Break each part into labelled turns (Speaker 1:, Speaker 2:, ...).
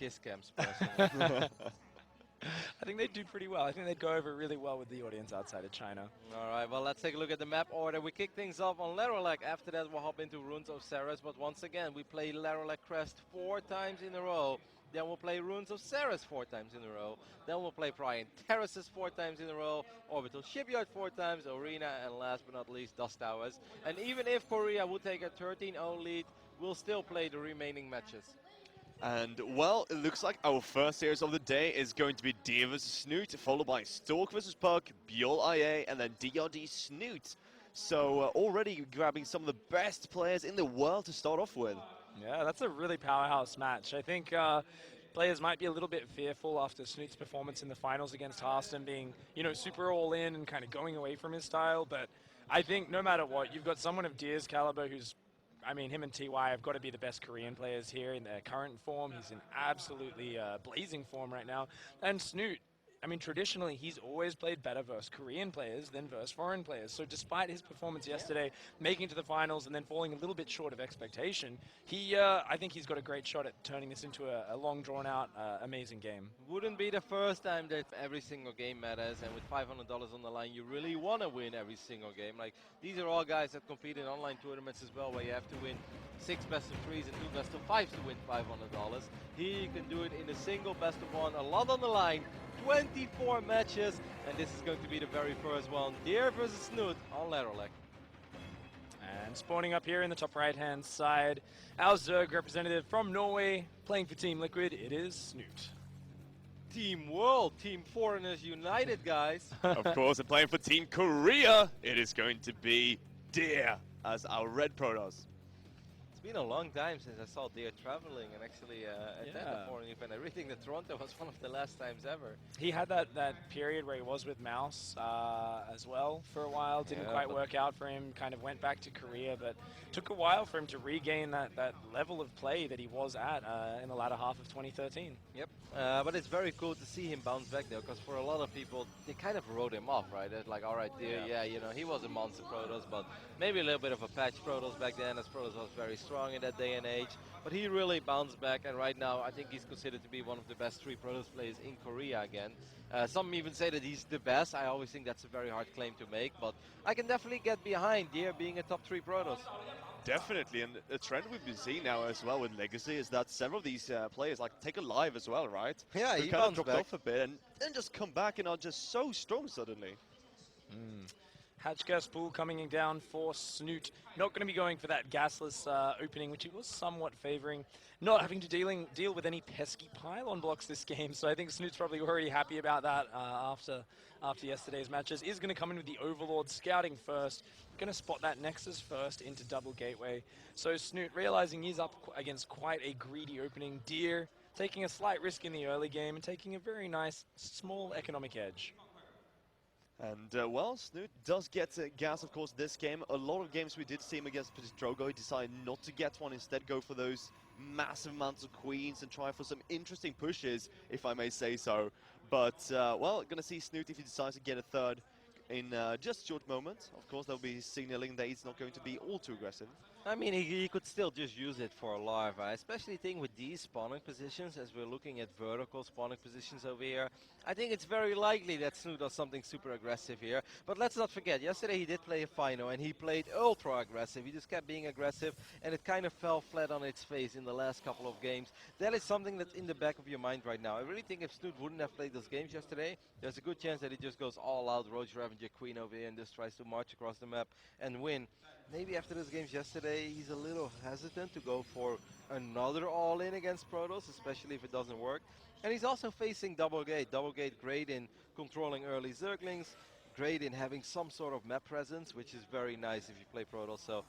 Speaker 1: kiss cams, personally.
Speaker 2: I think they'd do pretty well. I think they'd go over really well with the audience outside of China.
Speaker 1: All right, well, let's take a look at the map order. We kick things off on Lerilak. After that, we'll hop into Runes of Ceres. But once again, we play Lerilak Crest 4 times in a row. Then we'll play Runes of Ceres 4 times in a row. Then we'll play Prime Terraces 4 times in a row. Orbital Shipyard 4 times. Arena, and last but not least, Dust Towers. And even if Korea would take a 13-0 lead, we'll still play the remaining matches.
Speaker 3: And, well, it looks like our first series of the day is going to be Deer vs Snute, followed by Stork vs Puck, ByuL IA, and then DRG Snute. So, already grabbing some of the best players in the world to start off with.
Speaker 2: Yeah, that's a really powerhouse match. I think players might be a little bit fearful after Snoot's performance in the finals against Harston being, you know, super all in and kind of going away from his style. But I think no matter what, you've got someone of Deer's caliber who's, I mean, him and TY have got to be the best Korean players here in their current form. He's in absolutely blazing form right now. And Snoot, I mean, traditionally, he's always played better versus Korean players than versus foreign players. So despite his performance yesterday, making it to the finals and then falling a little bit short of expectation, I think he's got a great shot at turning this into a long, drawn-out, amazing game.
Speaker 1: Wouldn't be the first time that every single game matters, and with $500 on the line, you really want to win every single game. Like, these are all guys that compete in online tournaments as well, where you have to win 6 best-of-3s and 2 best-of-5s to win $500. Here you can do it in a single best-of-1, a lot on the line, 24 matches, and this is going to be the very first one. Deer versus Snute on Lerilak.
Speaker 2: And spawning up here in the top right-hand side, our Zerg representative from Norway, playing for Team Liquid, it is Snute.
Speaker 1: Team World, Team Foreigners United, guys.
Speaker 3: Of course, and playing for Team Korea, it is going to be Deer as our red Protoss.
Speaker 1: It's been a long time since I saw Deer traveling and actually attend a foreign event. I really think that Toronto was one of the last times ever.
Speaker 2: He had that period where he was with Mouse as well for a while. Didn't quite work out for him. Kind of went back to Korea, but took a while for him to regain that level of play that he was at in the latter half of 2013.
Speaker 1: Yep, but it's very cool to see him bounce back though, because for a lot of people, they kind of wrote him off, right? It's like, all right, Deer, yeah, you know, he was a monster Protoss, but maybe a little bit of a patch Protoss back then, as Protoss was very strong in that day and age. But he really bounced back, and right now I think he's considered to be one of the best 3 Protoss players in Korea again. Some even say that he's the best. I always think that's a very hard claim to make, but I can definitely get behind Deer being a top 3 Protoss.
Speaker 3: Definitely, and a trend we've been seeing now as well with Legacy is that several of these players, like Take a Live as well, right?
Speaker 1: Yeah,
Speaker 3: who
Speaker 1: he
Speaker 3: kind of
Speaker 1: bounced
Speaker 3: dropped
Speaker 1: back
Speaker 3: off a bit and then just come back and are just so strong suddenly.
Speaker 2: Hatch gas pool coming down for Snute. Not going to be going for that gasless opening, which he was somewhat favoring. Not having to deal with any pesky pylon blocks this game, so I think Snute's probably already happy about that after yesterday's matches. Is going to come in with the Overlord scouting first. Going to spot that Nexus first into double gateway. So Snute, realizing he's up against quite a greedy opening. Deer taking a slight risk in the early game and taking a very nice small economic edge.
Speaker 3: And, well, Snute does get gas, of course, this game. A lot of games we did see him against Drogo. He decided not to get one, instead go for those massive amounts of queens and try for some interesting pushes, if I may say so. But, well, gonna see Snute if he decides to get a third in just a short moment. Of course, they'll be signaling that he's not going to be all too aggressive.
Speaker 1: I mean, he could still just use it for a larva. I especially think with these spawning positions, as we're looking at vertical spawning positions over here, I think it's very likely that Snute does something super aggressive here. But let's not forget, yesterday he did play a final, and he played ultra aggressive. He just kept being aggressive, and it kind of fell flat on its face in the last couple of games. That is something that's in the back of your mind right now. I really think if Snute wouldn't have played those games yesterday, there's a good chance that he just goes all out, Roach Revenger Queen over here, and just tries to march across the map and win. Maybe after those games yesterday, he's a little hesitant to go for another all-in against Protoss, especially if it doesn't work. And he's also facing Double Gate. Double Gate great in controlling early Zerglings, great in having some sort of map presence, which is very nice if you play Protoss. So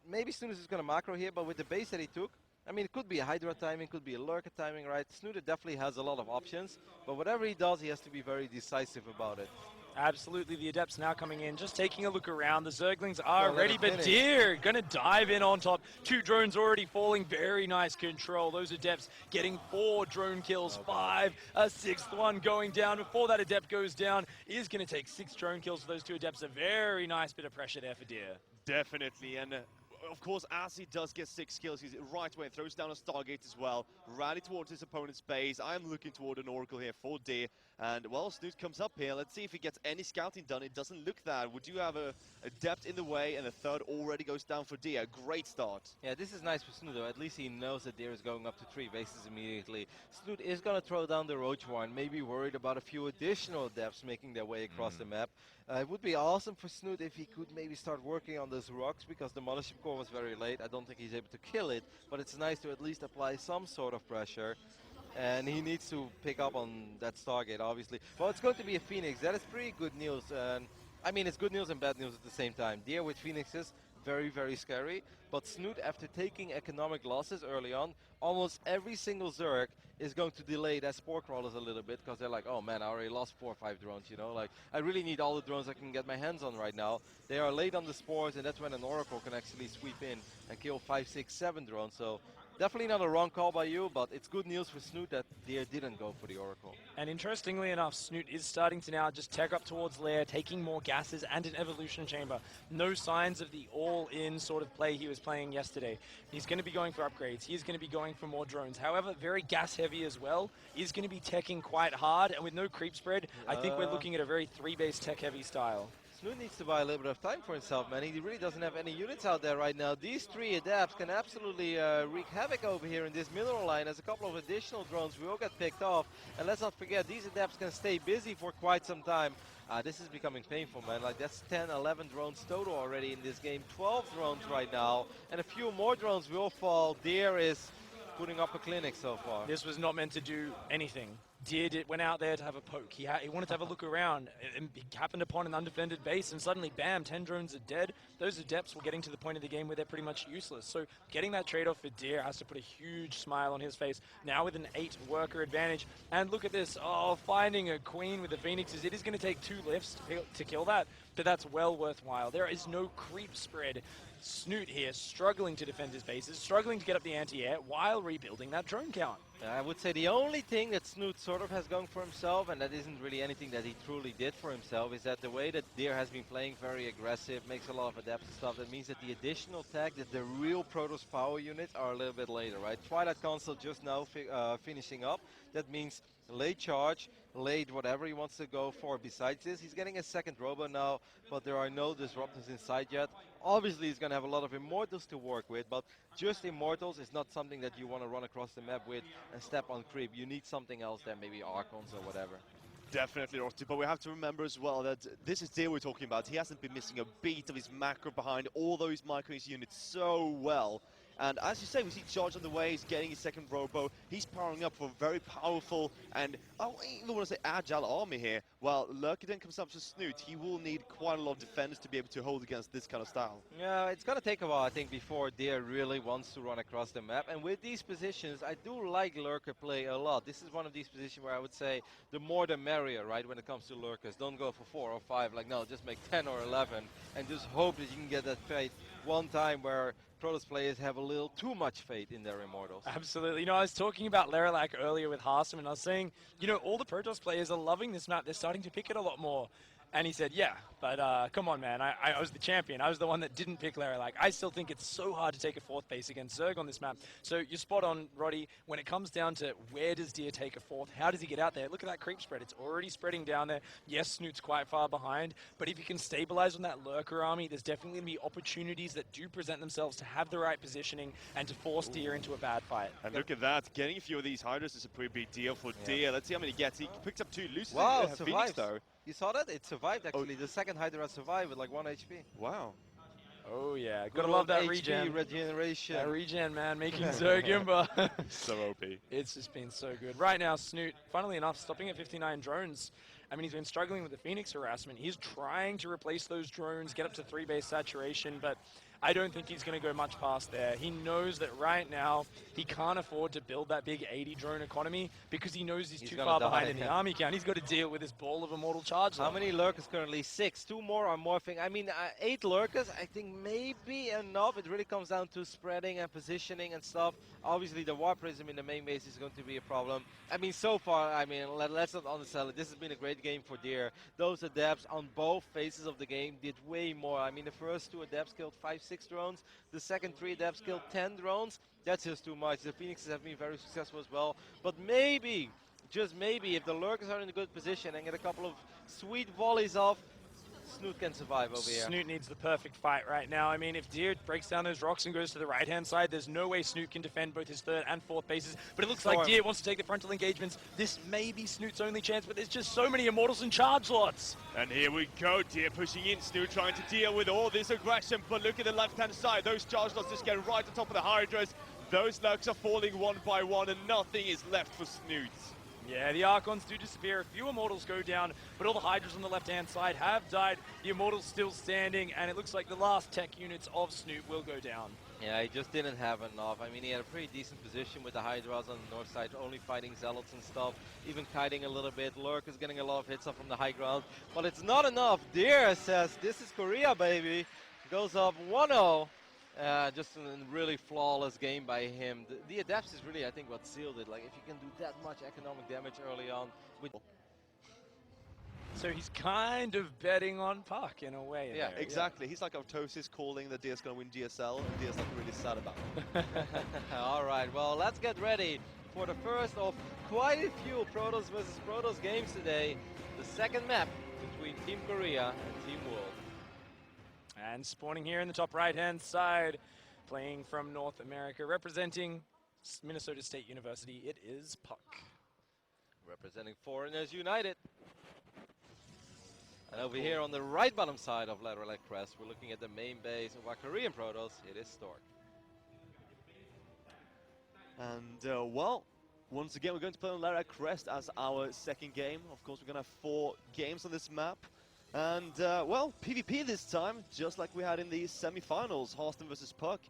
Speaker 1: maybe Snute is going to macro here, but with the base that he took, I mean, it could be a Hydra timing, could be a Lurker timing, right? Snute definitely has a lot of options, but whatever he does, he has to be very decisive about it.
Speaker 2: Absolutely, the Adepts now coming in, just taking a look around. The Zerglings are ready, but Deer gonna dive in on top. 2 drones already falling, very nice control. Those Adepts getting 4 drone kills, 5, a 6th one going down. Before that Adept goes down, is gonna take 6 drone kills for those 2 Adepts. A very nice bit of pressure there for Deer.
Speaker 3: Definitely, and of course, as he does get 6 kills, he's right away, throws down a Stargate as well, rally towards his opponent's base. I'm looking toward an Oracle here for Deer, and well, Snute comes up here. Let's see if he gets any scouting done. It doesn't look that. We do have a depth in the way, and the third already goes down for Deer. Great start.
Speaker 1: Yeah, this is nice for Snoot, though. At least he knows that Deer is going up to 3 bases immediately. Snoot is going to throw down the Roach Warren, maybe worried about a few additional depths making their way across the map. It would be awesome for Snoot if he could maybe start working on those rocks, because the Mothership Core was very late. I don't think he's able to kill it, but it's nice to at least apply some sort of pressure. And he needs to pick up on that Stargate, obviously. Well, it's going to be a Phoenix. That is pretty good news. And I mean, it's good news and bad news at the same time. Deer with Phoenixes, very, very scary. But Snoot, after taking economic losses early on, almost every single Zerg is going to delay that Spore Crawlers a little bit, because they're like, oh man, I already lost 4 or 5 drones, you know? Like, I really need all the drones I can get my hands on right now. They are late on the Spores, and that's when an Oracle can actually sweep in and kill 5, 6, 7 drones. So definitely not a wrong call by you, but it's good news for Snoot that Deer didn't go for the Oracle.
Speaker 2: And interestingly enough, Snoot is starting to now just tech up towards Lair, taking more gases and an evolution chamber. No signs of the all-in sort of play he was playing yesterday. He's going to be going for upgrades. He's going to be going for more drones. However, very gas-heavy as well. He's going to be teching quite hard, and with no creep spread, I think we're looking at a very 3-base tech-heavy style.
Speaker 1: Snoot needs to buy a little bit of time for himself, man. He really doesn't have any units out there right now. These 3 adapts can absolutely wreak havoc over here in this middle line, as a couple of additional drones will get picked off. And let's not forget, these adapts can stay busy for quite some time. This is becoming painful, man. Like, that's 10, 11 drones total already in this game. 12 drones right now, and a few more drones will fall. Deer is putting up a clinic so far.
Speaker 2: This was not meant to do anything. Went out there to have a poke. He wanted to have a look around, and he happened upon an undefended base, and suddenly, bam, 10 drones are dead. Those adepts were getting to the point of the game where they're pretty much useless. So getting that trade-off for Deer has to put a huge smile on his face, now with an 8-worker advantage. And look at this, finding a queen with the Phoenixes. It is going to take 2 lifts to kill that, but that's well worthwhile. There is no creep spread. Snoot here struggling to defend his bases, struggling to get up the anti-air while rebuilding that drone count.
Speaker 1: I would say the only thing that Snoot sort of has going for himself, and that isn't really anything that he truly did for himself, is that the way that Deer has been playing very aggressive, makes a lot of adapts and stuff. That means that the additional tag, that the real Protoss power units are a little bit later, right? Twilight Council just now finishing up. That means late charge, late whatever he wants to go for. Besides this, he's getting a second Robo now, but there are no disruptors inside yet. Obviously, he's going to have a lot of Immortals to work with, but just Immortals is not something that you want to run across the map with and step on creep. You need something else there, maybe Archons or whatever.
Speaker 3: Definitely, Rosti, but we have to remember as well that this is Deer we're talking about. He hasn't been missing a beat of his macro behind all those micro units so well. And as you say, we see Charge on the way, he's getting his second Robo, he's powering up for a very powerful and, I don't want to say agile army here. Well, Lurker then comes up to Snoot, he will need quite a lot of defenders to be able to hold against this kind of style.
Speaker 1: Yeah, it's going to take a while, I think, before Deer really wants to run across the map. And with these positions, I do like Lurker play a lot. This is one of these positions where I would say the more the merrier, right, when it comes to Lurkers. Don't go for 4 or 5, like, no, just make 10 or 11 and just hope that you can get that fate one time where Protoss players have a little too much faith in their Immortals.
Speaker 2: Absolutely. You know, I was talking about Lerilak earlier with Harsam, and I was saying, you know, all the Protoss players are loving this map. They're starting to pick it a lot more. And he said, yeah, but come on, man. I was the champion. I was the one that didn't pick Lerilak. I still think it's so hard to take a 4th base against Zerg on this map. So you're spot on, Roddy. When it comes down to where does Deer take a 4th, how does he get out there? Look at that creep spread. It's already spreading down there. Yes, Snoot's quite far behind, but if you can stabilize on that Lurker army, there's definitely going to be opportunities that do present themselves to have the right positioning and to force Deer into a bad fight.
Speaker 3: And look at that. Getting a few of these Hydras is a pretty big deal for Deer. Let's see how many he gets. He picks up 2, loses Phoenix
Speaker 1: survives.
Speaker 3: though.
Speaker 1: You saw that? It survived, actually. The second Hydra survived with like 1 HP.
Speaker 3: Wow.
Speaker 2: Oh, yeah.
Speaker 1: Good
Speaker 2: Gotta love that
Speaker 1: HP
Speaker 2: regen.
Speaker 1: regeneration.
Speaker 2: That regen, man, making Zerg imba.
Speaker 3: So OP.
Speaker 2: It's just been so good. Right now, Snoot, funnily enough, stopping at 59 drones. I mean, he's been struggling with the Phoenix harassment. He's trying to replace those drones, get up to 3-base saturation, but I don't think he's going to go much past there. He knows that right now he can't afford to build that big 80 drone economy because he knows he's too far behind in the army count. He's got to deal with this ball of immortal charge.
Speaker 1: How many Lurkers currently? 6. 2 more are morphing. I mean, 8 Lurkers, I think maybe enough. It really comes down to spreading and positioning and stuff. Obviously, the War Prism in the main base is going to be a problem. I mean, so far, I mean, let's not undersell it. This has been a great game for Deer. Those adepts on both phases of the game did way more. I mean, the first 2 adepts killed 5, 6 6 drones. The second 3 adepts killed 10 drones. That's just too much. The Phoenixes have been very successful as well. But maybe, just maybe, if the Lurkers are in a good position and get a couple of sweet volleys off, Snute can survive over here.
Speaker 2: Snute needs the perfect fight right now. I mean, if Deer breaks down those rocks and goes to the right-hand side, there's no way Snute can defend both his third and fourth bases. But it looks like Deer wants to take the frontal engagements. This may be Snute's only chance, but there's just so many Immortals and charge lots.
Speaker 3: And here we go, Deer pushing in, Snute trying to deal with all this aggression, but look at the left-hand side, those charge lots just get right on top of the Hydras. Those Lurks are falling one by one, and nothing is left for Snute.
Speaker 2: Yeah, the Archons do disappear. A few Immortals go down, but all the Hydras on the left-hand side have died. The Immortals still standing, and it looks like the last tech units of Snute will go down.
Speaker 1: Yeah, he just didn't have enough. I mean, he had a pretty decent position with the Hydras on the north side, only fighting Zealots and stuff, even kiting a little bit. Lurk is getting a lot of hits up from the high ground, but it's not enough. Deer says, this is Korea, baby. Goes up 1-0. Just a really flawless game by him. The Adepts is really, I think, what sealed it. Like, if you can do that much economic damage early on with...
Speaker 2: So he's kind of betting on Puck in a way.
Speaker 3: Yeah,
Speaker 2: there.
Speaker 3: exactly. He's like Artosis calling that Deer's going to win GSL, and Deer's not really sad about it.
Speaker 1: All right, well, let's get ready for the first of quite a few Protoss versus Protoss games today. The second map between Team Korea and Team World.
Speaker 2: And spawning here in the top right-hand side, playing from North America, representing Minnesota State University, it is Puck.
Speaker 1: Representing Foreigners United. And over here on the right bottom side of Lerilak Crest, we're looking at the main base of our Korean Protoss. It is Stork.
Speaker 3: And, well, once again, we're going to play on Lerilak Crest as our second game. Of course, we're going to have 4 games on this map. And, well, PvP this time, just like we had in the semi-finals, Hearthstone versus Puck.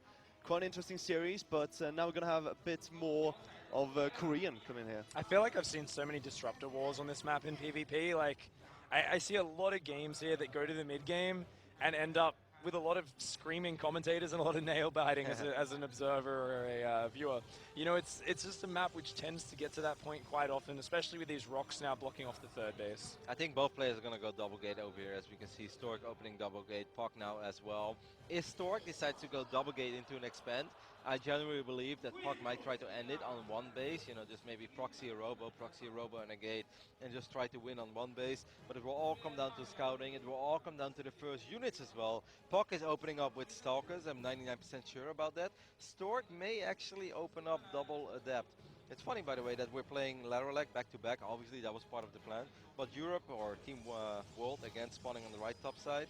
Speaker 3: Quite an interesting series, but now we're going to have a bit more of Korean come in here.
Speaker 2: I feel like I've seen so many disruptor wars on this map in PvP. Like, I see a lot of games here that go to the mid-game and end up with a lot of screaming commentators and a lot of nail-biting as an observer or a viewer. You know, it's just a map which tends to get to that point quite often, especially with these rocks now blocking off the third base.
Speaker 1: I think both players are going to go double gate over here, as we can see Stork opening double gate, Puck now as well. If Stork decides to go double gate into an expand, I genuinely believe that Puck might try to end it on one base, you know, just maybe proxy a robo and a gate, and just try to win on one base. But it will all come down to scouting, it will all come down to the first units as well. Puck is opening up with Stalkers, I'm 99% sure about that. Stork may actually open up double Adept. It's funny, by the way, that we're playing Lerilak back-to-back. Obviously, that was part of the plan. But Europe, or Team World, again spawning on the right top side,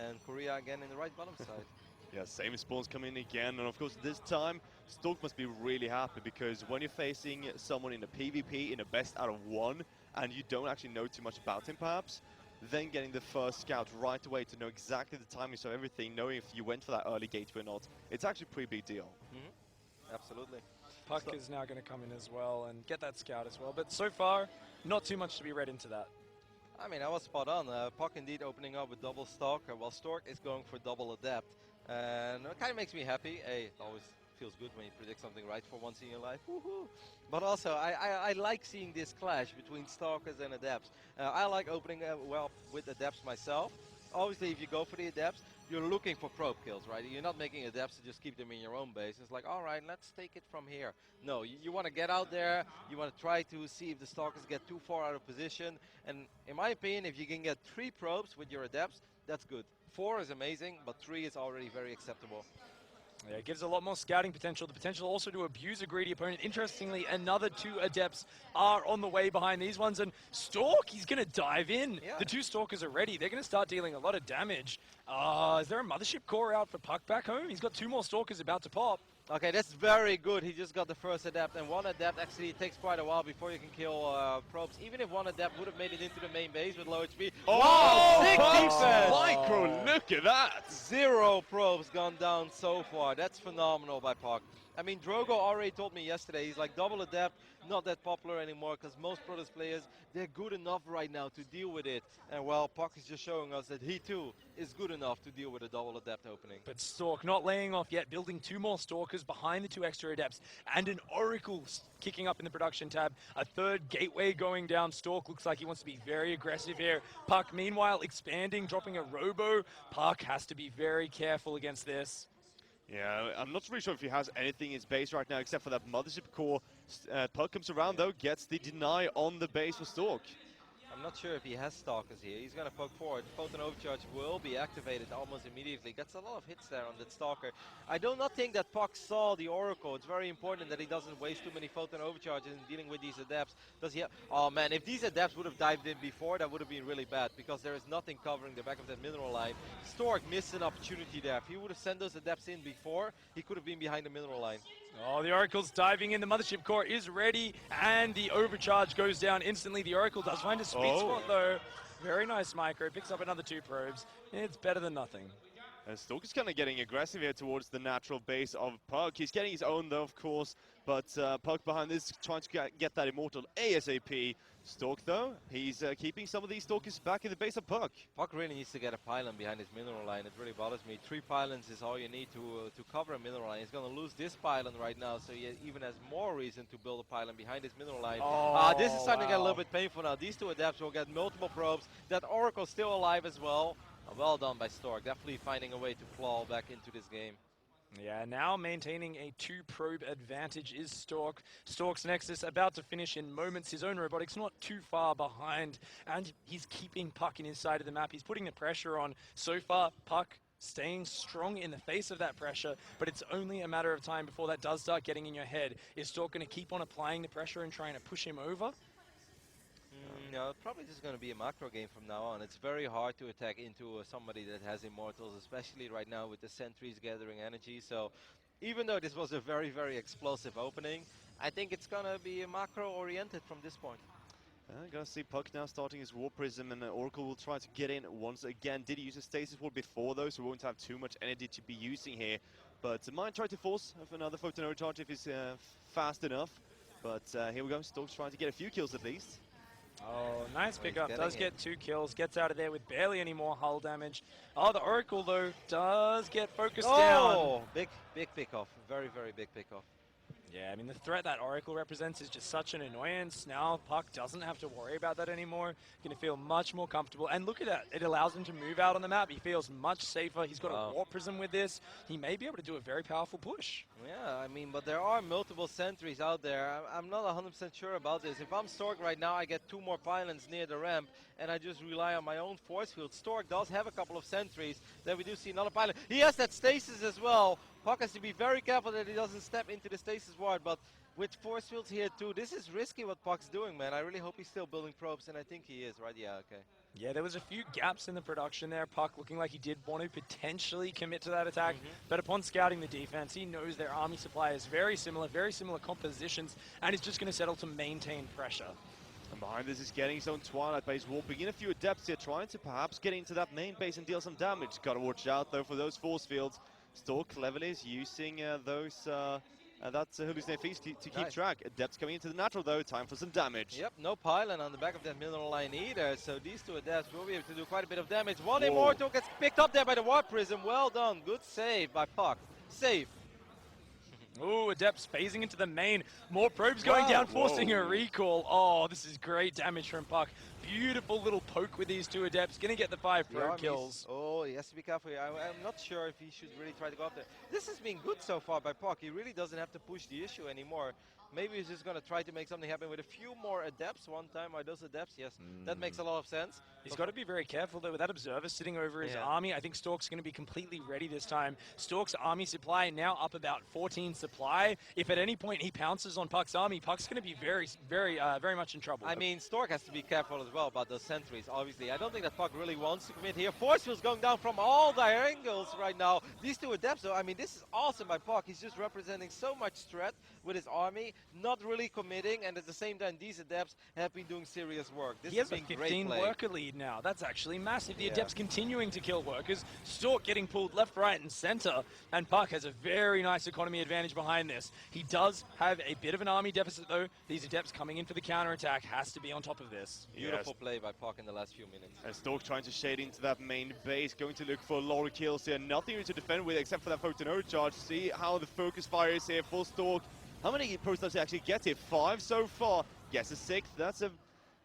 Speaker 1: and Korea again in the right bottom side.
Speaker 3: Yeah, same spawns come in again, and of course this time Stork must be really happy, because when you're facing someone in a PvP in a best out of 1 and you don't actually know too much about him perhaps, then getting the first scout right away to know exactly the timings of everything, knowing if you went for that early gateway or not, it's actually a pretty big deal.
Speaker 1: Absolutely.
Speaker 2: Puck is now going to come in as well and get that scout as well, but so far, not too much to be read into that.
Speaker 1: I mean, I was spot on. Puck indeed opening up with double Stalker, while Stork is going for double Adept. And it kind of makes me happy. Hey, it always feels good when you predict something right for once in your life. Woohoo! But also, I like seeing this clash between Stalkers and Adepts. I like opening well with Adepts myself. Obviously, if you go for the Adepts, you're looking for probe kills, right? You're not making Adepts to just keep them in your own base. It's like, all right, let's take it from here. No, you want to get out there. You want to try to see if the Stalkers get too far out of position. And in my opinion, if you can get 3 probes with your Adepts, that's good. 4 is amazing, but 3 is already very acceptable.
Speaker 2: Yeah, it gives a lot more scouting potential. The potential also to abuse a greedy opponent. Interestingly, another 2 Adepts are on the way behind these ones. And Stork, he's going to dive in.
Speaker 1: Yeah.
Speaker 2: The 2 Stalkers are ready. They're going to start dealing a lot of damage. Is there a Mothership core out for Puck back home? He's got 2 more Stalkers about to pop.
Speaker 1: Okay, that's very good. He just got the first Adept, and 1 Adept actually takes quite a while before you can kill probes. Even if 1 Adept would have made it into the main base with low HP.
Speaker 3: Oh,
Speaker 1: wow, sick defense!
Speaker 3: Micro, look at that!
Speaker 1: 0 probes gone down so far. That's phenomenal by Puck. I mean, Drogo already told me yesterday, he's like, double Adept, not that popular anymore, because most Protoss players, they're good enough right now to deal with it. And well, Puck is just showing us that he too is good enough to deal with a double Adept opening.
Speaker 2: But Stork not laying off yet, building 2 more Stalkers behind the 2 extra Adepts, and an Oracle kicking up in the production tab. A 3rd gateway going down. Stork looks like he wants to be very aggressive here. Puck, meanwhile, expanding, dropping a Robo. Puck has to be very careful against this.
Speaker 3: Yeah, I'm not really sure if he has anything in his base right now except for that Mothership core. Puck comes around though, gets the deny on the base for Stork.
Speaker 1: I'm not sure if he has Stalkers here. He's going to poke forward. Photon Overcharge will be activated almost immediately. Gets a lot of hits there on that Stalker. I do not think that Puck saw the Oracle. It's very important that he doesn't waste too many Photon Overcharges in dealing with these Adepts. Does he have... Oh man, if these Adepts would have dived in before, that would have been really bad because there is nothing covering the back of that mineral line. Stork missed an opportunity there. If he would have sent those Adepts in before, he could have been behind the mineral line.
Speaker 2: Oh, the Oracle's diving in. The Mothership core is ready, and the overcharge goes down instantly. The Oracle does find a sweet spot, though. Very nice micro. Picks up another 2 probes. It's better than nothing.
Speaker 3: And Stork is kind of getting aggressive here towards the natural base of Puck. He's getting his own though, of course, but Puck behind this trying to get that Immortal ASAP. Stork though, he's keeping some of these Stalkers back in the base of Puck.
Speaker 1: Puck really needs to get a pylon behind his mineral line. It really bothers me. 3 pylons is all you need to cover a mineral line. He's going to lose this pylon right now, so he even has more reason to build a pylon behind his mineral line. This is starting to get a little bit painful now. These 2 Adepts will get multiple probes. That Oracle's still alive as well. Well done by Stork. Definitely finding a way to claw back into this game.
Speaker 2: Yeah, now maintaining a 2 probe advantage is Stork. Stork's Nexus about to finish in moments. His own robotics not too far behind, and he's keeping Puck in his side of the map. He's putting the pressure on. So far, Puck staying strong in the face of that pressure, but it's only a matter of time before that does start getting in your head. Is Stork going to keep on applying the pressure and trying to push him over?
Speaker 1: No, probably just going to be a macro game from now on. It's very hard to attack into somebody that has Immortals, especially right now with the sentries gathering energy. So even though this was a very, very explosive opening, I think it's going to be macro oriented from this point.
Speaker 3: Gonna see Puck now starting his War Prism, and Oracle will try to get in once again. Did he use a Stasis Ward before though, so won't have too much energy to be using here. But might try to force another Photon Overcharge if he's fast enough. But here we go, Stork's trying to get a few kills at least.
Speaker 2: Oh, nice pickup. Does get 2 kills. Gets out of there with barely any more hull damage. Oh, the Oracle, though, does get focused down.
Speaker 1: Oh, big pickoff. Very, very big pickoff.
Speaker 2: Yeah, I mean, the threat that Oracle represents is just such an annoyance. Now Puck doesn't have to worry about that anymore. Going to feel much more comfortable. And look at that. It allows him to move out on the map. He feels much safer. He's got a War Prism with this. He may be able to do a very powerful push.
Speaker 1: Yeah, I mean, but there are multiple sentries out there. I'm not 100% sure about this. If I'm Stork right now, I get 2 more pylons near the ramp, and I just rely on my own force field. Stork does have a couple of sentries. Then we do see another pylon. He has that stasis as well. Puck has to be very careful that he doesn't step into the stasis ward, but with force fields here too, this is risky what Puck's doing, man. I really hope he's still building probes, and I think he is, right? Yeah, okay.
Speaker 2: Yeah, there was a few gaps in the production there. Puck looking like he did want to potentially commit to that attack, but upon scouting the defense, he knows their army supply is very similar compositions, and he's just going to settle to maintain pressure.
Speaker 3: And behind this is getting his own Twilight base, warping in a few Adepts here, trying to perhaps get into that main base and deal some damage. Gotta watch out though for those force fields. Stork cleverly is using those that's hallucinate feast to keep track. Adepts coming into the natural though, time for some damage.
Speaker 1: Yep, no pylon on the back of that mineral line either, so these 2 Adepts will be able to do quite a bit of damage. One Immortal gets picked up there by the War Prism. Well done, good save by Puck. Safe.
Speaker 2: Ooh, Adepts phasing into the main. More probes going down, forcing a recall. Oh, this is great damage from Puck. Beautiful little poke with these 2 Adepts. Gonna get the 5 probe kills.
Speaker 1: Oh, he has to be careful here. I'm not sure if he should really try to go up there. This has been good so far by Puck. He really doesn't have to push the issue anymore. Maybe he's just going to try to make something happen with a few more Adepts one time. Are those Adepts? Yes, that makes a lot of sense.
Speaker 2: He's got to be very careful, though, with that Observer sitting over his army. I think Stork's going to be completely ready this time. Stork's army supply now up about 14 supply. If at any point he pounces on Puck's army, Puck's going to be very much in trouble.
Speaker 1: I mean, Stork has to be careful as well about those sentries, obviously. I don't think that Puck really wants to commit here. Force field's going down from all the angles right now. These 2 Adepts, though, I mean, this is awesome by Puck. He's just representing so much threat with his army, not really committing, and at the same time, these Adepts have been doing serious work. This
Speaker 2: he has
Speaker 1: has
Speaker 2: a
Speaker 1: been
Speaker 2: 15
Speaker 1: great play.
Speaker 2: worker lead now. That's actually massive. The Adepts continuing to kill workers. Stork getting pulled left, right, and center. And Puck has a very nice economy advantage behind this. He does have a bit of an army deficit, though. These Adepts coming in for the counterattack has to be on top of this.
Speaker 1: Beautiful play by Puck in the last few minutes.
Speaker 3: And Stork trying to shade into that main base, going to look for a lot of kills here. Nothing to defend with except for that Photon Overcharge. See how the focus fire is here for Stork. How many pros does he actually get here? 5 so far. Yes, a 6th. That's a,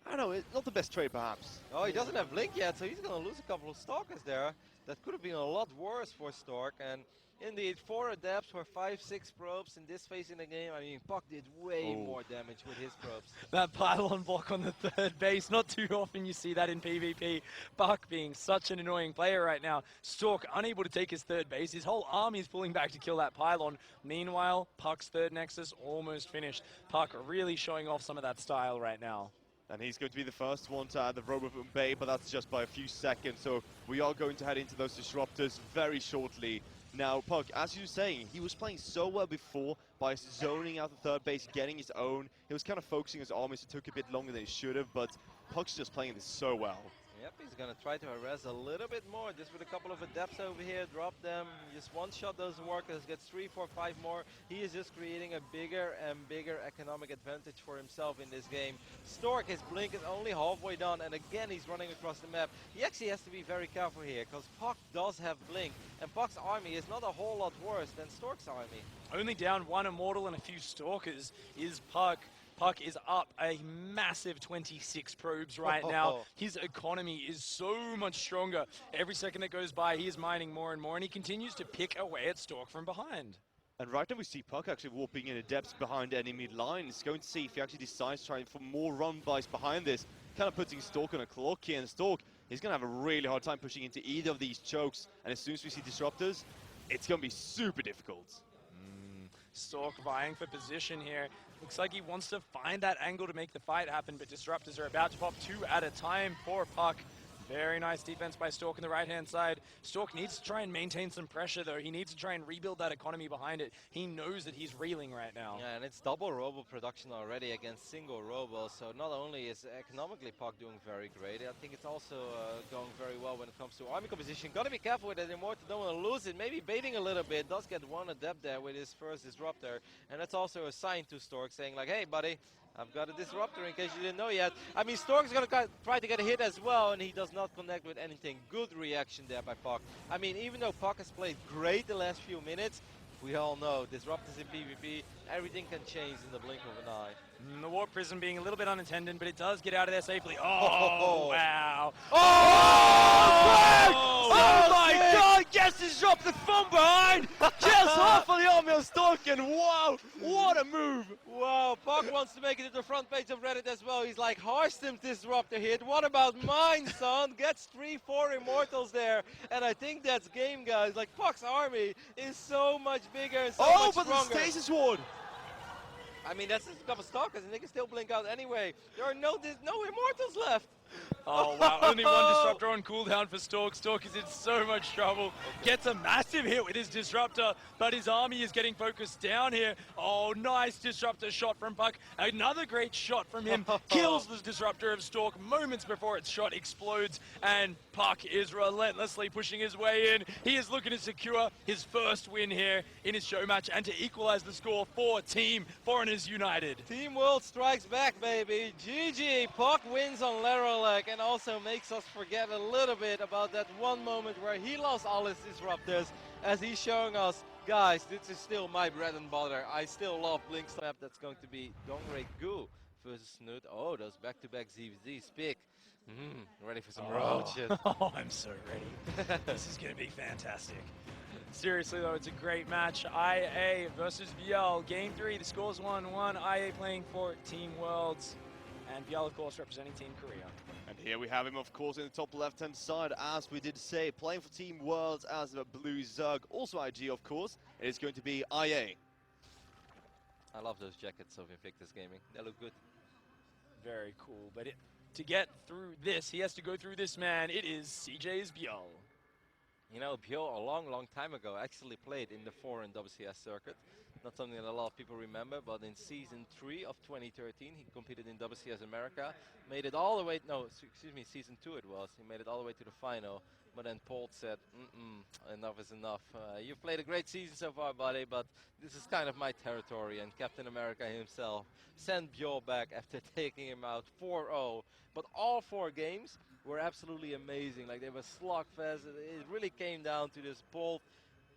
Speaker 3: I don't know, not the best trade perhaps.
Speaker 1: Oh, he doesn't have Blink yet, so he's going to lose a couple of Stalkers there. That could have been a lot worse for Stork, and indeed, 4 adepts for 5-6 probes in this phase in the game. I mean, Puck did way
Speaker 3: Oh.
Speaker 1: more damage with his probes.
Speaker 2: That pylon block on the third base, not too often you see that in PvP. Buck being such an annoying player right now. Stork unable to take his third base. His whole army is pulling back to kill that pylon. Meanwhile, Puck's third nexus almost finished. Puck really showing off some of that style right now.
Speaker 3: And he's going to be the first one to add the Robot Bay, but that's just by a few seconds. So we are going to head into those disruptors very shortly. Now, Puck, as you were saying, he was playing so well before by zoning out the third base, getting his own. He was kind of focusing his armies. It took a bit longer than he should have, but Puck's just playing this so well.
Speaker 1: Yep, he's gonna try to harass a little bit more, just with a couple of adepts over here, drop them, just one shot doesn't work, gets 3, 4, 5 more. He is just creating a bigger and bigger economic advantage for himself in this game. Stork, his blink is only halfway done, and again he's running across the map. He actually has to be very careful here, because Puck does have blink, and Puck's army is not a whole lot worse than Stork's army.
Speaker 2: Only down one Immortal and a few Stalkers is Puck. Puck is up a massive 26 probes right now. His economy is so much stronger. Every second that goes by, he is mining more and more, and he continues to pick away at Stork from behind.
Speaker 3: And right now we see Puck actually warping in adepts behind enemy lines. Going to see if he actually decides trying for more run-bys behind this. Kind of putting Stork on a clock here, and Stork, he's going to have a really hard time pushing into either of these chokes. And as soon as we see disruptors, it's going to be super difficult.
Speaker 2: Stork vying for position here. Looks like he wants to find that angle to make the fight happen, but disruptors are about to pop 2 at a time for Puck. Very nice defense by Stork on the right-hand side. Stork needs to try and maintain some pressure, though. He needs to try and rebuild that economy behind it. He knows that he's reeling right now.
Speaker 1: Yeah, and it's double robo production already against single robo, so not only is economically Puck doing very great, I think it's also going very well when it comes to army composition. Gotta be careful with it, Immortal, don't want to lose it. Maybe baiting a little bit, does get one adept there with his first disruptor, and that's also a sign to Stork saying like, hey buddy, I've got a disruptor in case you didn't know yet. I mean, Stork's gonna try to get a hit as well, and he does not connect with anything. Good reaction there by Puck. I mean, even though Puck has played great the last few minutes, we all know disruptors in PvP, everything can change in the blink of an eye.
Speaker 2: The Warp Prism being a little bit unintended, but it does get out of there safely. Oh, wow.
Speaker 3: Oh my god, gets disrupted from behind! Kills half of the army of Stork, and wow, what a move!
Speaker 1: Wow, Puck wants to make it to the front page of Reddit as well. He's like, Harstem's disruptor hit. What about mine, son? Gets 3, 4 Immortals there. And I think that's game, guys. Like, Puck's army is so much bigger and so much
Speaker 3: but
Speaker 1: stronger.
Speaker 3: the Stasis Ward!
Speaker 1: I mean, that's just a couple stalkers, and they can still blink out anyway. There are no Immortals left.
Speaker 2: Oh, wow. Only one disruptor on cooldown for Stork. Stork is in so much trouble. Gets a massive hit with his disruptor, but his army is getting focused down here. Oh, nice disruptor shot from Puck. Another great shot from him. Kills the disruptor of Stork moments before its shot explodes, and Puck is relentlessly pushing his way in. He is looking to secure his first win here in his show match and to equalize the score for Team Foreigners United.
Speaker 1: Team World strikes back, baby. GG. Puck wins on Lerilak and also makes us forget a little bit about that one moment where he lost all his disruptors, as he's showing us, guys, this is still my bread and butter. I still love Blink's map. That's going to be Dongray Gu versus Snute. Oh, those back-to-back ZZs pick. Ready for some roaches.
Speaker 2: Oh, I'm so ready. This is going to be fantastic. Seriously, though, it's a great match. IA versus ByuL. Game 3, the score's 1-1. IA playing for Team Worlds. And ByuL, of course, representing Team Korea.
Speaker 3: And here we have him, of course, in the top left-hand side, as we did say, playing for Team Worlds as a ByuL Z. Also IG, of course. It is going to be IA.
Speaker 1: I love those jackets of Invictus Gaming. They look good.
Speaker 2: Very cool. But to get through this, he has to go through this man. It is CJ's ByuL.
Speaker 1: You know, ByuL a long time ago actually played in the foreign WCS circuit. Not something that a lot of people remember, but in Season 3 of 2013, he competed in WCS America. Made it all the way, no, excuse me, Season 2 it was. He made it all the way to the final, but then Paul said, enough is enough. You've played a great season so far, buddy, but this is kind of my territory. And Captain America himself sent ByuL back after taking him out 4-0. But all 4 games were absolutely amazing. Like, they were slugfest. It really came down to this bold,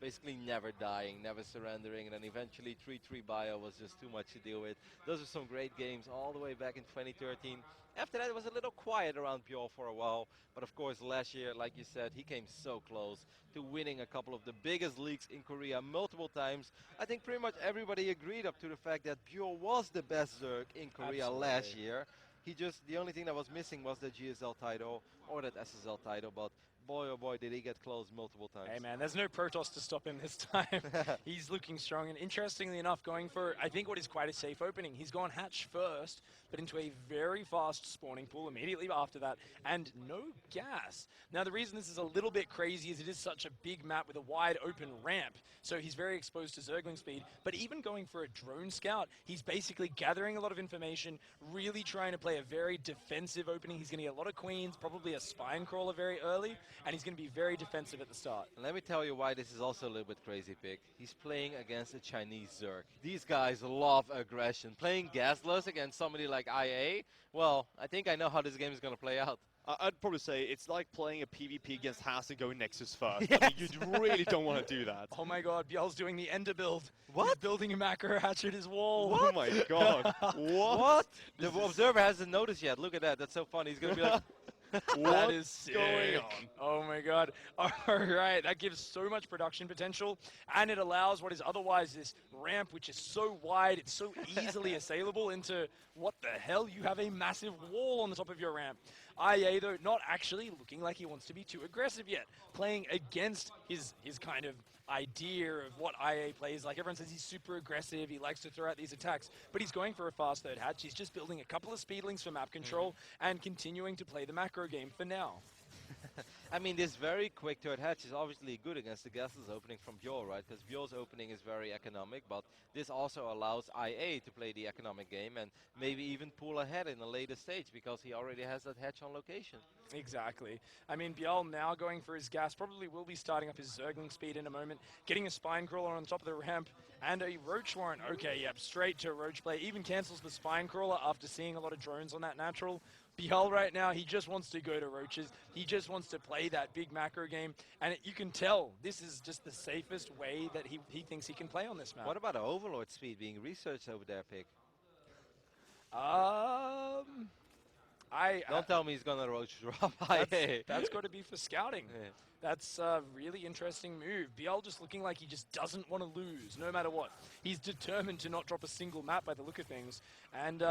Speaker 1: basically never dying, never surrendering, and then eventually 3-3 Bio was just too much to deal with. Those were some great games all the way back in 2013. After that, it was a little quiet around ByuL for a while, but of course last year, like you said, he came so close to winning a couple of the biggest leagues in Korea multiple times. I think pretty much everybody agreed up to the fact that ByuL was the best Zerg in Korea last
Speaker 2: Absolutely.
Speaker 1: year. The only thing that was missing was the GSL title or that SSL title, but boy oh boy did he get close multiple times.
Speaker 2: Hey man, there's no Protoss to stop him this time. He's looking strong, and interestingly enough, going for, I think, what is quite a safe opening. He's gone hatch first, but into a very fast spawning pool immediately after that, and no gas. Now, the reason this is a little bit crazy is it is such a big map with a wide open ramp, so he's very exposed to Zergling speed, but even going for a drone scout, he's basically gathering a lot of information, really trying to play a very defensive opening. He's going to get a lot of queens, probably a spine crawler very early, and he's going to be very defensive at the start.
Speaker 1: Let me tell you why this is also a little bit crazy, Pick. He's playing against a Chinese Zerg. These guys love aggression. Playing gasless against somebody like IA, well, I think I know how this game is going to play out.
Speaker 3: I'd probably say it's like playing a PvP against Haas and going Nexus first.
Speaker 1: Yes.
Speaker 3: I mean, you really don't want to do that.
Speaker 2: Oh my god, ByuL's doing the Ender build.
Speaker 1: What?
Speaker 2: He's building a macro hatch at his wall.
Speaker 3: Oh my god.
Speaker 1: What? The observer hasn't noticed yet. Look at that. That's so funny. He's going to be like...
Speaker 2: That
Speaker 3: What's
Speaker 2: is sick.
Speaker 3: going on?
Speaker 2: Oh my god. All right, that gives so much production potential, and it allows what is otherwise this ramp, which is so wide, it's so easily assailable, into what the hell? You have a massive wall on the top of your ramp. IA, though, not actually looking like he wants to be too aggressive yet, playing against his kind of idea of what IA plays. Like, everyone says he's super aggressive, he likes to throw out these attacks, but he's going for a fast third hatch. He's just building a couple of speedlings for map control and continuing to play the macro game for now.
Speaker 1: I mean, this very quick third hatch is obviously good against the gasless opening from ByuL, right? Because ByuL's opening is very economic, but this also allows IA to play the economic game and maybe even pull ahead in the later stage because he already has that hatch on location.
Speaker 2: Exactly. I mean, ByuL now going for his gas, probably will be starting up his Zergling speed in a moment, getting a spine crawler on top of the ramp, and a Roach Warren. Okay, yep, straight to Roach play. Even cancels the spine crawler after seeing a lot of drones on that natural. ByuL right now, he just wants to go to Roaches. He just wants to play that big macro game, and you can tell this is just the safest way that he thinks he can play on this map.
Speaker 1: What about the Overlord speed being researched over there, Pick? Don't tell me he's gonna Roach drop IA.
Speaker 2: That's got to be for scouting.
Speaker 1: Yeah.
Speaker 2: That's a really interesting move. ByuL just looking like he just doesn't want to lose, no matter what. He's determined to not drop a single map by the look of things. And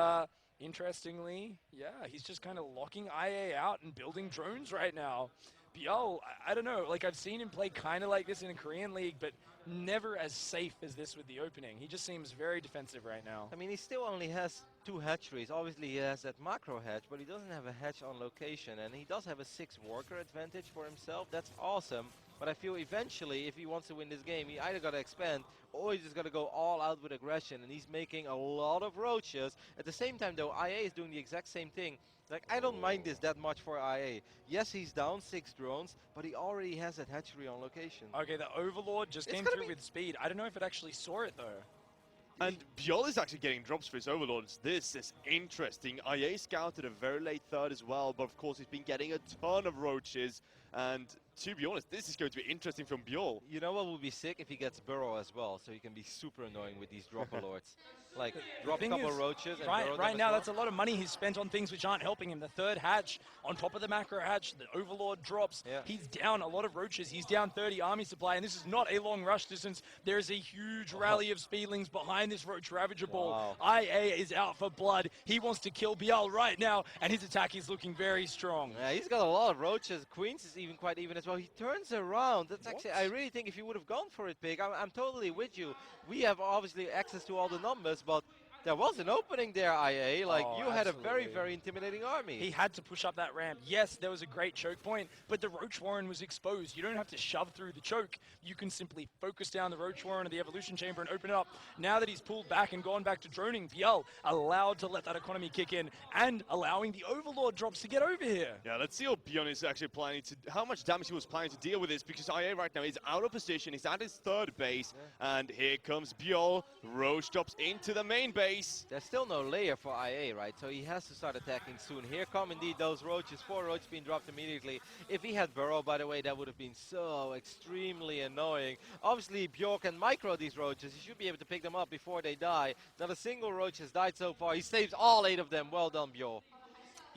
Speaker 2: interestingly, yeah, he's just kind of locking IA out and building drones right now. ByuL, I don't know, like I've seen him play kind of like this in a Korean league, but never as safe as this with the opening. He just seems very defensive right now.
Speaker 1: I mean, he still only has 2 hatcheries. Obviously, he has that macro hatch, but he doesn't have a hatch on location. And he does have a 6 worker advantage for himself. That's awesome. But I feel eventually, if he wants to win this game, he either got to expand or he's just got to go all out with aggression. And he's making a lot of roaches. At the same time, though, IA is doing the exact same thing. Like, I don't mind this that much for IA. Yes, he's down 6 drones, but he already has that hatchery on location.
Speaker 2: Okay, the Overlord just came through with speed. I don't know if it actually saw it, though.
Speaker 3: And ByuL is actually getting drops for his Overlords. This is interesting. IA scouted a very late third as well, but of course he's been getting a ton of roaches. And to be honest, this is going to be interesting from ByuL.
Speaker 1: You know what would be sick if he gets Burrow as well, so he can be super annoying with these dropper-lords. Like, drop a couple of roaches and Burrow
Speaker 2: right
Speaker 1: them
Speaker 2: now,
Speaker 1: as well.
Speaker 2: that's a lot of money he's spent on things which aren't helping him. The third hatch on top of the macro hatch, the Overlord drops.
Speaker 1: Yeah.
Speaker 2: He's down a lot of roaches. He's down 30 army supply, and this is not a long rush distance. There is a huge rally of speedlings behind this Roach Ravager ball. IA is out for blood. He wants to kill ByuL right now, and his attack is looking very strong.
Speaker 1: Yeah, he's got a lot of roaches. Queens is even quite even as well. He turns around. That's actually, I really think if he would have gone for it big, I'm totally with you. We have obviously access to all the numbers, but there was an opening there, IA. Like, you had a very, very intimidating army.
Speaker 2: He had to push up that ramp. Yes, there was a great choke point, but the Roach Warren was exposed. You don't have to shove through the choke. You can simply focus down the Roach Warren or the Evolution Chamber and open it up. Now that he's pulled back and gone back to droning, ByuL allowed to let that economy kick in and allowing the Overlord drops to get over here.
Speaker 3: Yeah, let's see what ByuL is actually planning to, how much damage he was planning to deal with this, because IA right now is out of position. He's at his third base, and here comes ByuL. Roach drops into the main base. base.
Speaker 1: There's still no layer for IA, right? So he has to start attacking soon. Here come indeed those roaches. 4 roaches being dropped immediately. If he had burrow, by the way, that would have been so extremely annoying. Obviously, ByuL can micro these roaches. He should be able to pick them up before they die. Not a single roach has died so far. He saves all 8 of them. Well done, ByuL.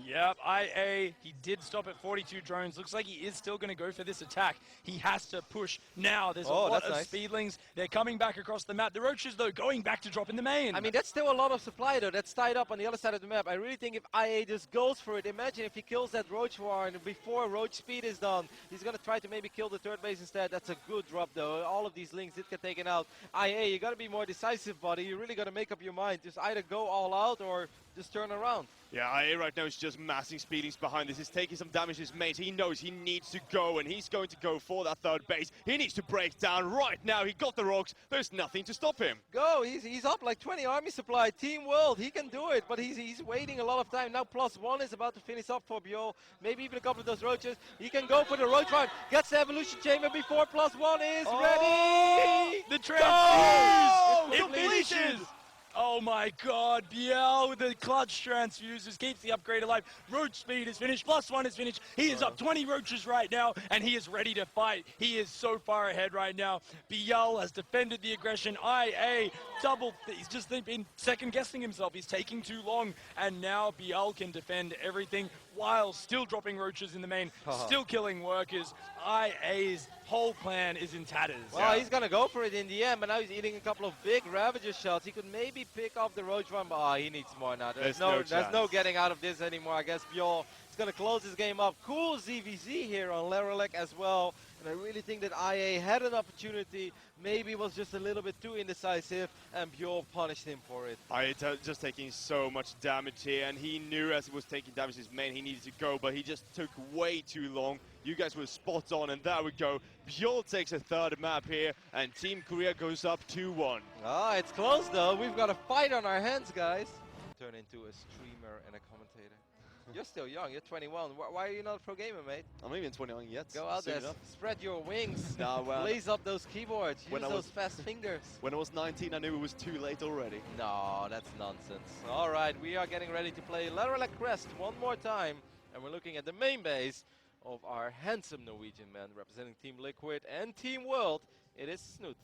Speaker 2: Yep, IA, he did stop at 42 drones. Looks like he is still going to go for this attack. He has to push now. There's a lot
Speaker 1: that's
Speaker 2: of
Speaker 1: nice.
Speaker 2: speedlings. They're coming back across the map. The roaches, though, going back to drop in the main.
Speaker 1: I mean, that's still a lot of supply, though. That's tied up on the other side of the map. I really think if IA just goes for it, imagine if he kills that roach war and before roach speed is done, he's going to try to maybe kill the third base instead. That's a good drop, though. All of these links did get taken out. IA, you got to be more decisive, buddy. You really got to make up your mind. Just either go all out or just turn around.
Speaker 3: Yeah, IA right now is just massing speedings behind this. He's taking some damage to his mate. He knows he needs to go, and he's going to go for that third base. He needs to break down right now. He got the rocks. There's nothing to stop him.
Speaker 1: Go, he's up like 20 army supply. Team World, he can do it, but he's waiting a lot of time. Now +1 is about to finish up for ByuL. Maybe even a couple of those roaches. He can go for the roach run. Gets the evolution chamber before +1 is ready.
Speaker 2: The transfuse! It
Speaker 1: Completion.
Speaker 2: finishes! Oh my god, ByuL with the clutch transfuses keeps the upgrade alive. Roach speed is finished, +1 is finished. He is up 20 roaches right now, and he is ready to fight. He is so far ahead right now. ByuL has defended the aggression. IA he's just been second guessing himself. He's taking too long, and now ByuL can defend everything while still dropping roaches in the main, still killing workers. IA's whole plan is in tatters.
Speaker 1: Well, he's gonna go for it in the end, but now he's eating a couple of big Ravager shots. He could maybe pick off the roach run, but he needs more now. There's no getting out of this anymore. I guess ByuL is gonna close this game up. Cool ZVZ here on Lerilak as well. And I really think that IA had an opportunity, maybe was just a little bit too indecisive, and ByuL punished him for it.
Speaker 3: IA just taking so much damage here, and he knew as he was taking damage his main he needed to go, but he just took way too long. You guys were spot on, and there we go. ByuL takes a third map here, and Team Korea goes up 2-1.
Speaker 1: It's close though. We've got a fight on our hands, guys. Turn into a streamer and a commentator. You're still young, you're 21. Why are you not a pro gamer, mate?
Speaker 3: I'm not even 21 yet.
Speaker 1: Go out there,
Speaker 3: enough.
Speaker 1: spread your wings,
Speaker 3: Nah, well,
Speaker 1: blaze up those keyboards, use those fast fingers.
Speaker 3: When I was 19, I knew it was too late already.
Speaker 1: No, that's nonsense. All right, we are getting ready to play Lerilak Crest one more time, and we're looking at the main base of our handsome Norwegian man representing Team Liquid and Team World. It is Snute.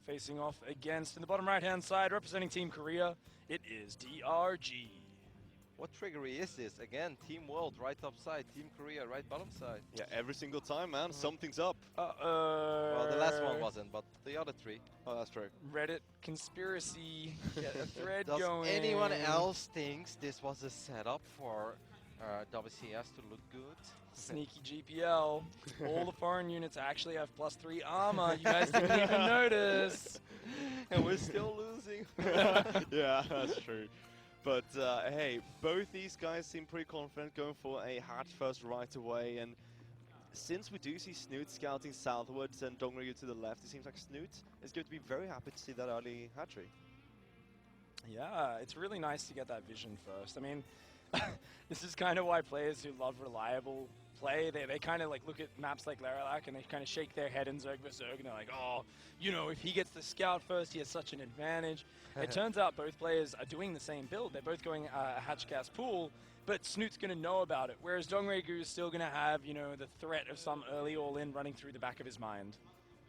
Speaker 2: Facing off against, in the bottom right-hand side, representing Team Korea, it is DRG.
Speaker 1: What triggery is this? Again, Team World right top side, Team Korea right bottom side.
Speaker 3: Yeah, every single time, man. Something's up.
Speaker 1: Well, the last one wasn't, but the other 3.
Speaker 3: Oh, that's true.
Speaker 2: Reddit conspiracy, get a thread
Speaker 1: Does
Speaker 2: going.
Speaker 1: anyone else thinks this was a setup for WCS to look good?
Speaker 2: Sneaky GPL. All the foreign units actually have +3 armor. You guys didn't even notice.
Speaker 1: And we're still losing.
Speaker 3: Yeah, that's true. But hey, both these guys seem pretty confident going for a hatch first right away. And since we do see Snute scouting southwards and Dongryu to the left, it seems like Snute is going to be very happy to see that early hatchery.
Speaker 2: Yeah, it's really nice to get that vision first. I mean, this is kind of why players who love reliable play, they kind of like look at maps like Lerilak and they kind of shake their head in Zerg vs Zerg and they're like, oh, you know, if he gets the scout first, he has such an advantage. It turns out both players are doing the same build. They're both going a hatch gas pool, but Snute's going to know about it, whereas Dongryu is still going to have, you know, the threat of some early all-in running through the back of his mind.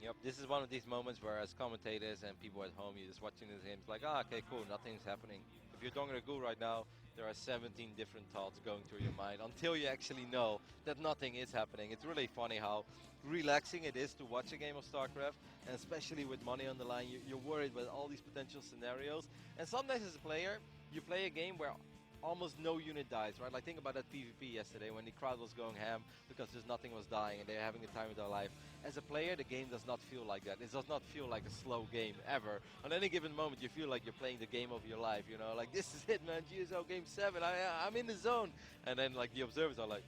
Speaker 1: Yep, this is one of these moments where as commentators and people at home, you're just watching this game, it's like, okay, cool, nothing's happening. If you're Dongryu right now, there are 17 different thoughts going through your mind until you actually know that nothing is happening. It's really funny how relaxing it is to watch a game of StarCraft, and especially with money on the line, you're worried about all these potential scenarios. And sometimes as a player, you play a game where almost no unit dies, right? Like think about that PvP yesterday when the crowd was going ham because just nothing was dying and they're having the time of their life. As a player, the game does not feel like that. It does not feel like a slow game ever. On any given moment, you feel like you're playing the game of your life, you know? Like, this is it, man, GSO Game 7, I'm in the zone. And then, like, the observers are like,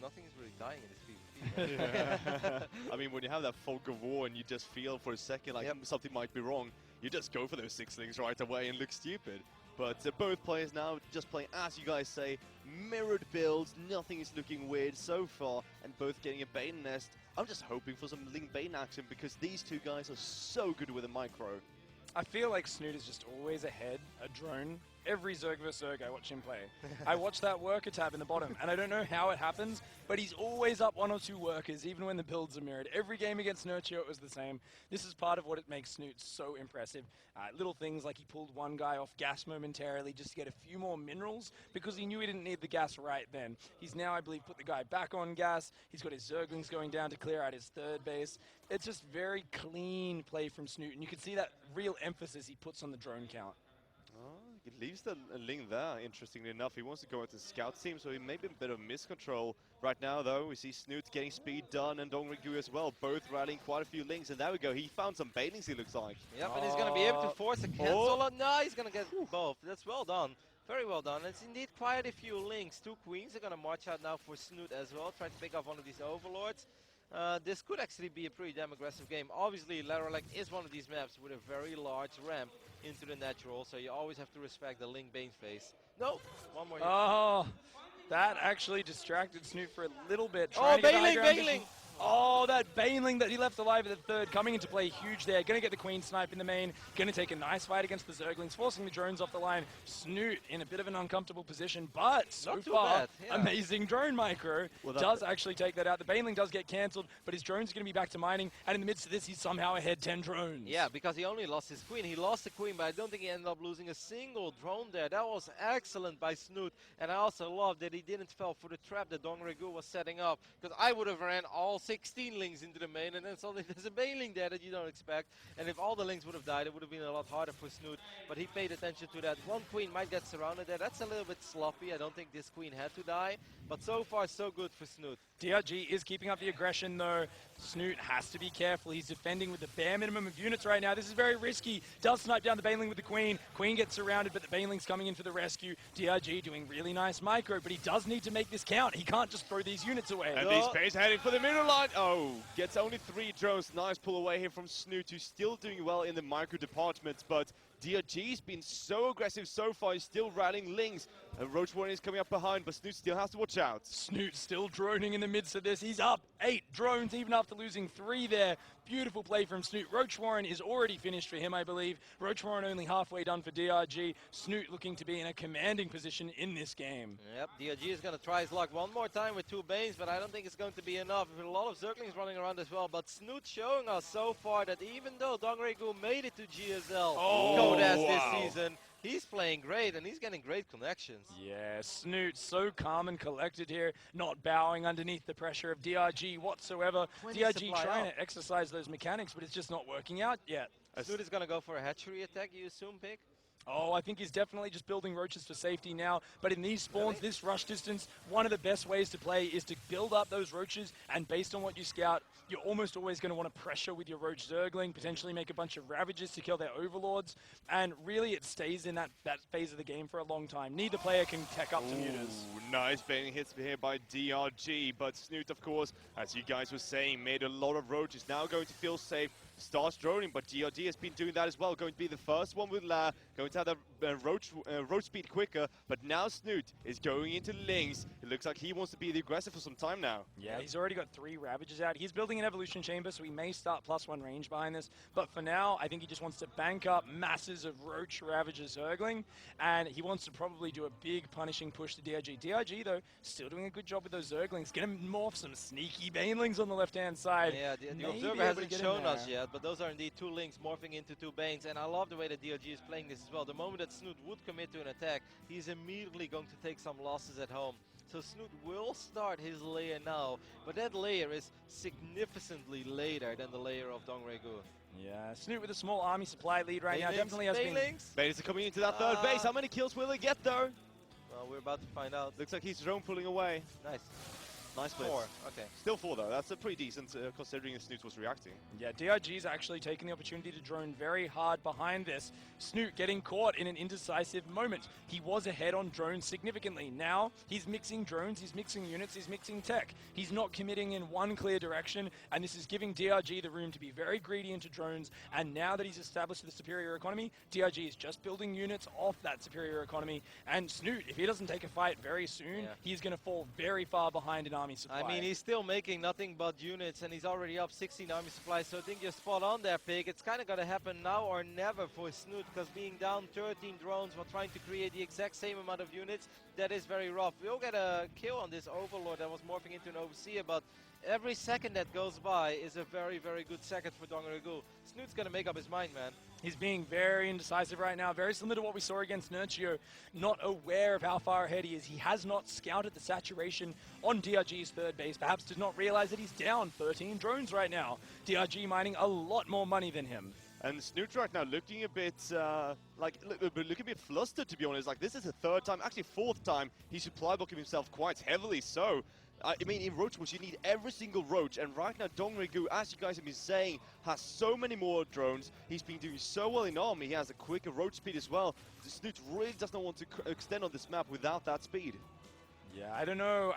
Speaker 1: nothing is really dying in this PvP.
Speaker 3: Yeah. I mean, when you have that fog of war and you just feel for a second like something might be wrong, you just go for those sixlings right away and look stupid. But both players now just playing, as you guys say, mirrored builds. Nothing is looking weird so far, and both getting a bait nest. I'm just hoping for some Ling Bane action because these two guys are so good with a micro.
Speaker 2: I feel like Snute is just always ahead, a drone. Every Zerg vs Zerg I watch him play. I watch that worker tab in the bottom, and I don't know how it happens, but he's always up 1 or 2 workers, even when the builds are mirrored. Every game against Nurture, it was the same. This is part of what it makes Snute so impressive. Little things like he pulled one guy off gas momentarily just to get a few more minerals, because he knew he didn't need the gas right then. He's now, I believe, put the guy back on gas. He's got his Zerglings going down to clear out his 3rd base. It's just very clean play from Snute, and you can see that real emphasis he puts on the drone count.
Speaker 3: Oh, he leaves the Ling there, interestingly enough. He wants to go into the scout team, so he may be a bit of miscontrol. Right now, though, we see Snute getting speed done and Dongrigu as well, both rallying quite a few Lings. And there we go, he found some Bailings, he looks like.
Speaker 1: Yep, and he's going to be able to force a cancel. No, he's going to get both. That's well done. Very well done. It's indeed quite a few Lings. 2 Queens are going to march out now for Snute as well, try to pick up one of these Overlords. This could actually be a pretty damn aggressive game. Obviously, Lerilak is one of these maps with a very large ramp into the natural, so you always have to respect the Ling Bane phase. No, one more hit.
Speaker 2: Oh, that actually distracted Snute for a little bit.
Speaker 1: Oh, Bailing!
Speaker 2: Oh, that Baneling that he left alive at the 3rd, coming into play huge there. Going to get the Queen Snipe in the main. Going to take a nice fight against the Zerglings, forcing the drones off the line. Snute in a bit of an uncomfortable position, but so far, amazing drone micro. Does actually take that out. The Baneling does get cancelled, but his drones are going to be back to mining. And in the midst of this, he's somehow ahead 10 drones.
Speaker 1: Yeah, because he only lost his Queen. He lost the Queen, but I don't think he ended up losing a single drone there. That was excellent by Snute. And I also love that he didn't fall for the trap that Dongrigu was setting up, because I would have ran all 16 Lings into the main, and then suddenly there's a Bailing there that you don't expect. And if all the Lings would have died, it would have been a lot harder for Snute. But he paid attention to that. One Queen might get surrounded there. That's a little bit sloppy. I don't think this Queen had to die. But so far, so good for Snute.
Speaker 2: DRG is keeping up the aggression, though. Snute has to be careful. He's defending with the bare minimum of units right now. This is very risky. Does snipe down the Baneling with the Queen. Queen gets surrounded, but the Baneling's coming in for the rescue. DRG doing really nice micro, but he does need to make this count. He can't just throw these units away.
Speaker 3: And these Bays heading for the middle line. Oh, gets only 3 drones. Nice pull away here from Snute, who's still doing well in the micro department, but DRG's been so aggressive so far. He's still rallying Lings. And Roach Warren is coming up behind, but Snute still has to watch out.
Speaker 2: Snute still droning in the midst of this. He's up 8 drones, even after losing 3 there. Beautiful play from Snute. Roach Warren is already finished for him, I believe. Roach Warren only halfway done for DRG. Snute looking to be in a commanding position in this game.
Speaker 1: Yep, DRG is going to try his luck one more time with 2 Banes, but I don't think it's going to be enough. With a lot of Zerglings running around as well, but Snute showing us so far that even though Dongrigu made it to GSL Code S this season, he's playing great, and he's getting great connections.
Speaker 2: Yeah, Snute so calm and collected here, not bowing underneath the pressure of DRG whatsoever. DRG trying to exercise those mechanics, but it's just not working out yet.
Speaker 1: Snute is going to go for a hatchery attack, you assume, Pick?
Speaker 2: Oh, I think he's definitely just building roaches for safety now. But in these spawns, this rush distance, one of the best ways to play is to build up those roaches. And based on what you scout, you're almost always going to want to pressure with your roach Zergling, potentially make a bunch of Ravages to kill their Overlords. And really, it stays in that phase of the game for a long time. Neither player can tech up to mutas.
Speaker 3: Nice baiting hits here by DRG. But Snute, of course, as you guys were saying, made a lot of roaches. Now going to feel safe. Starts droning, but DRG has been doing that as well. Going to be the first one with La, going to have the roach speed quicker, but now Snute is going into Lings. It looks like he wants to be the aggressor for some time now.
Speaker 2: Yeah, he's already got 3 Ravages out. He's building an Evolution Chamber, so he may start +1 range behind this, but for now, I think he just wants to bank up masses of Roach Ravages Zergling, and he wants to probably do a big punishing push to DRG. DRG, though, still doing a good job with those Zerglings. Gonna morph some sneaky Banelings on the left-hand side.
Speaker 1: Yeah, the Observer hasn't shown us yet, but those are indeed 2 Lings morphing into 2 Banes, and I love the way that DRG is playing this as well. The moment that Snute would commit to an attack, he's immediately going to take some losses at home. So Snute will start his layer now, but that layer is significantly later than the layer of Dongrigu.
Speaker 2: Yeah, Snute with a small army supply lead right now definitely has been...
Speaker 3: Bailings are coming into that 3rd base. How many kills will he get, though?
Speaker 1: Well, we're about to find out.
Speaker 3: Looks like he's drone pulling away.
Speaker 1: Nice.
Speaker 3: Nice blitz.
Speaker 1: 4, okay.
Speaker 3: Still 4 though, that's a pretty decent considering Snute was reacting.
Speaker 2: Yeah, DRG's actually taking the opportunity to drone very hard behind this. Snute getting caught in an indecisive moment. He was ahead on drones significantly. Now, he's mixing drones, he's mixing units, he's mixing tech. He's not committing in one clear direction, and this is giving DRG the room to be very greedy into drones, and now that he's established the superior economy, DRG is just building units off that superior economy, and Snute, if he doesn't take a fight very soon, he's going to fall very far behind in army army supply.
Speaker 1: I mean, he's still making nothing but units, and he's already up 16 army supplies, so I think you're spot on there, Pig. It's kind of got to happen now or never for Snute, because being down 13 drones while trying to create the exact same amount of units, that is very rough. We'll get a kill on this Overlord that was morphing into an Overseer, but every second that goes by is a very, very good second for Dongregu. Snute's going to make up his mind, man.
Speaker 2: He's being very indecisive right now, very similar to what we saw against Nurchio, not aware of how far ahead he is. He has not scouted the saturation on DRG's third base, perhaps did not realize that he's down 13 drones right now. DRG mining a lot more money than him.
Speaker 3: And Snute right now looking a bit, looking a bit flustered, to be honest. Like, this is the third time, actually fourth time, he's supply blocking himself quite heavily, so... I mean, in Roach Bush, you need every single Roach, and right now, Dongregu, as you guys have been saying, has so many more drones. He's been doing so well in army. He has a quicker Roach speed as well. Snute really does not want to extend on this map without that speed.
Speaker 2: Yeah, I don't know.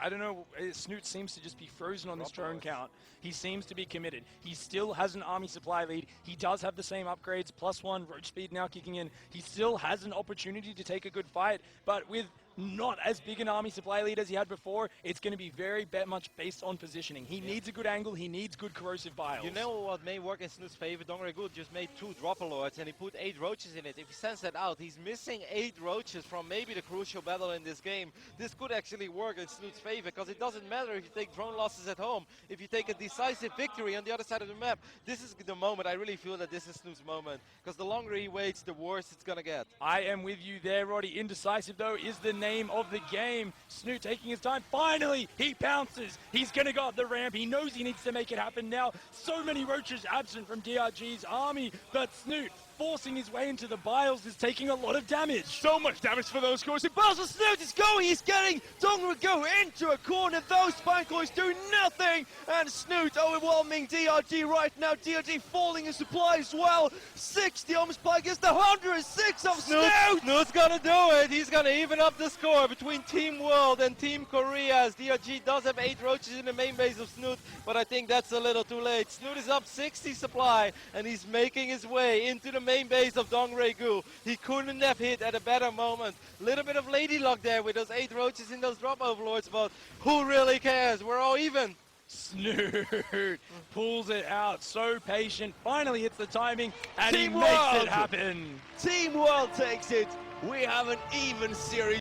Speaker 2: Snute seems to just be frozen on this drone count. He seems to be committed. He still has an army supply lead. He does have the same upgrades, +1, Roach speed now kicking in. He still has an opportunity to take a good fight, but with not as big an army supply lead as he had before, it's going to be very much based on positioning. He needs a good angle, he needs good corrosive biles.
Speaker 1: You know what may work in Snute's favor? Dongregu just made 2 Dropper Lords and he put 8 Roaches in it. If he sends that out, he's missing 8 Roaches from maybe the crucial battle in this game. This could actually work in Snute's favor, because it doesn't matter if you take drone losses at home. If you take a decisive victory on the other side of the map, this is the moment. I really feel that this is Snute's moment, because the longer he waits, the worse it's going to get.
Speaker 2: I am with you there, Roddy. Indecisive, though, is the name of the game. Snute taking his time. Finally, he pounces. He's going to go up the ramp. He knows he needs to make it happen now. So many Roaches absent from DRG's army, but Snute, forcing his way into the biles, is taking a lot of damage.
Speaker 3: So much damage for those corrosive biles. Snute is going. He's getting Dongregu into a corner. Those spine coins do nothing. And Snute overwhelming DRG right now. DRG falling in supply as well. 60 armor supply against the 106 of Snute.
Speaker 1: Snute's gonna do it. He's gonna even up the score between Team World and Team Korea, as DRG does have 8 Roaches in the main base of Snute, but I think that's a little too late. Snute is up 60 supply, and he's making his way into the main base of Dongregu. He couldn't have hit at a better moment. Little bit of lady luck there with those 8 Roaches in those drop overlords, but who really cares? We're all even.
Speaker 2: Snute pulls it out, so patient, finally hits the timing, and
Speaker 3: Team
Speaker 2: he makes
Speaker 3: World!
Speaker 2: it happen.
Speaker 3: Team World takes it. We have an even series.